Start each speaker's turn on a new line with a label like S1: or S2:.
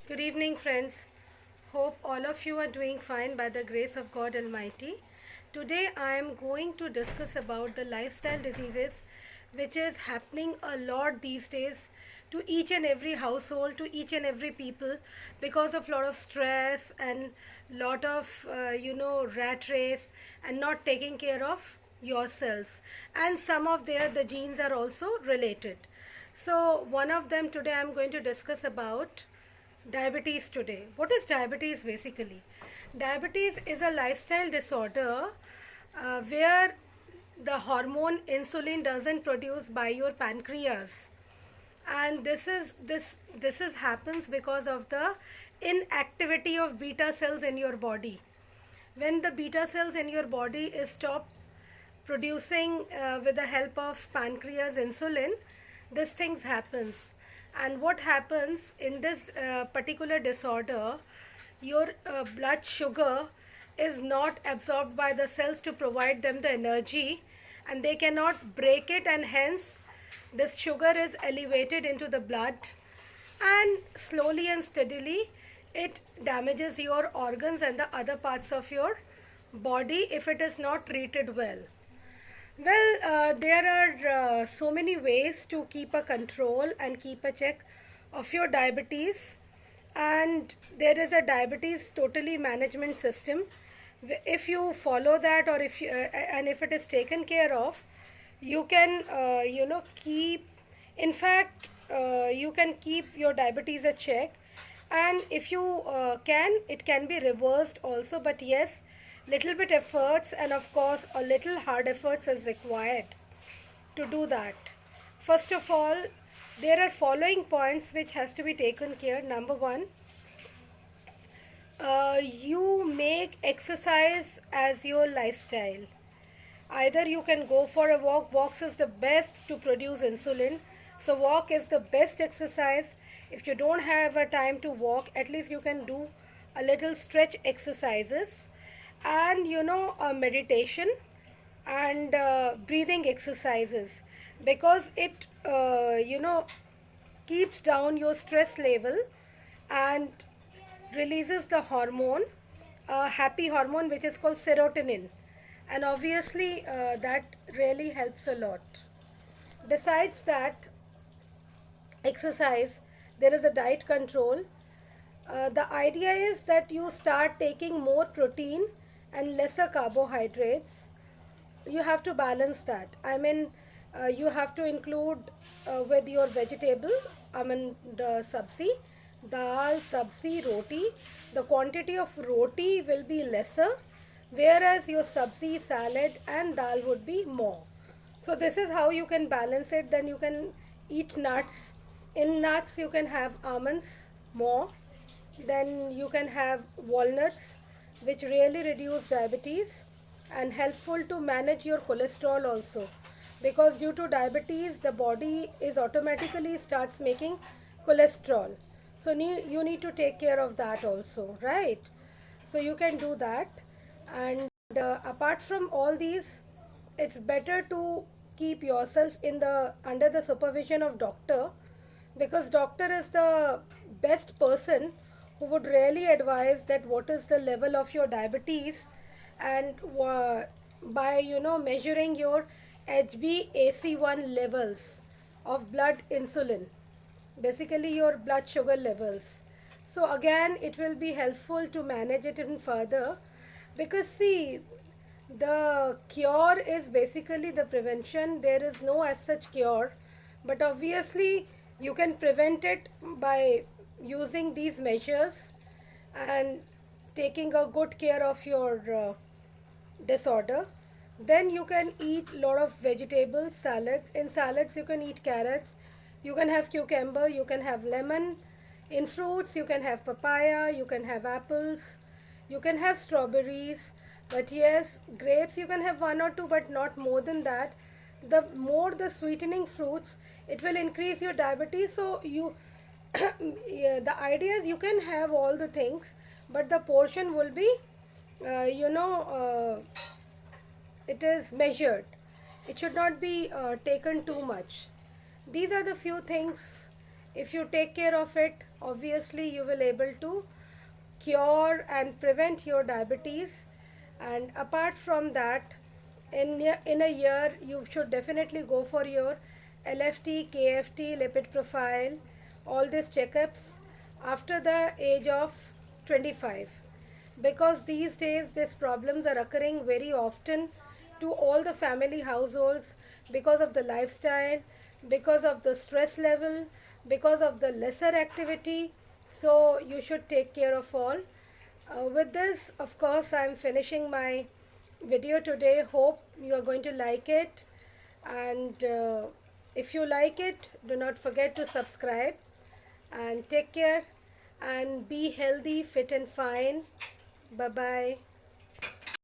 S1: Good evening, friends. Hope all of you are doing fine by the grace of God Almighty. Today I am going to discuss about the lifestyle diseases which is happening a lot these days to each and every household, to each and every people because of lot of stress and lot of rat race and not taking care of yourselves, and some of the genes are also related. So one of them today I am going to discuss about diabetes today. What is diabetes basically? Diabetes is a lifestyle disorder where the hormone insulin doesn't produce by your pancreas, and this is happens because of the inactivity of beta cells in your body. When the beta cells in your body is stop producing with the help of pancreas insulin, this things happens. And what happens in this particular disorder, your blood sugar is not absorbed by the cells to provide them the energy, and they cannot break it, and hence this sugar is elevated into the blood, and slowly and steadily it damages your organs and the other parts of your body if it is not treated well. There are so many ways to keep a control and keep a check of your diabetes, and there is a diabetes totally management system. If you follow that, or if it is taken care of, you can keep. In fact, you can keep your diabetes a check, and if you it can be reversed also. But yes, little bit efforts and of course a little hard efforts is required to do that. First of all, there are following points which has to be taken care. Number one, you make exercise as your lifestyle. Either you can go for a walk. Walks is the best to produce insulin, so walk is the best exercise. If you don't have a time to walk, at least you can do a little stretch exercises, and meditation and breathing exercises, because it keeps down your stress level and releases the hormone, a happy hormone which is called serotonin, and obviously that really helps a lot. Besides that, exercise, there is a diet control. The idea is that you start taking more protein and lesser carbohydrates. You have to balance that. I mean, you have to include with your vegetable, I mean the sabzi, dal, sabzi, roti. The quantity of roti will be lesser, whereas your sabzi, salad and dal would be more. So this is how you can balance it. Then you can eat nuts. In nuts you can have almonds more. Then you can have walnuts, which really reduce diabetes and helpful to manage your cholesterol also, because due to diabetes the body is automatically starts making cholesterol. So you need to take care of that also, right? So you can do that. And apart from all these, it's better to keep yourself in the under the supervision of doctor, because doctor is the best person who would really advise that what is the level of your diabetes, and by measuring your HbAC1 levels of blood insulin, basically your blood sugar levels. So again it will be helpful to manage it even further, because see, the cure is basically the prevention. There is no as such cure, but obviously you can prevent it by using these measures and taking a good care of your disorder. Then you can eat lot of vegetables, salads. In salads you can eat carrots, you can have cucumber, you can have lemon. In fruits you can have papaya, you can have apples, you can have strawberries. But yes, grapes you can have one or two, but not more than that. The more the sweetening fruits, it will increase your diabetes. So you yeah, the idea is you can have all the things, but the portion will be uh, you know uh, it is measured. It should not be taken too much. These are the few things. If you take care of it, obviously you will able to cure and prevent your diabetes. And apart from that, in a year you should definitely go for your LFT, KFT, lipid profile, all these checkups after the age of 25, because these days these problems are occurring very often to all the family households because of the lifestyle, because of the stress level, because of the lesser activity. So you should take care of all. With this, of course, I'm finishing my video today. Hope you are going to like it. And if you like it, do not forget to subscribe and take care and be healthy, fit, and fine. Bye bye.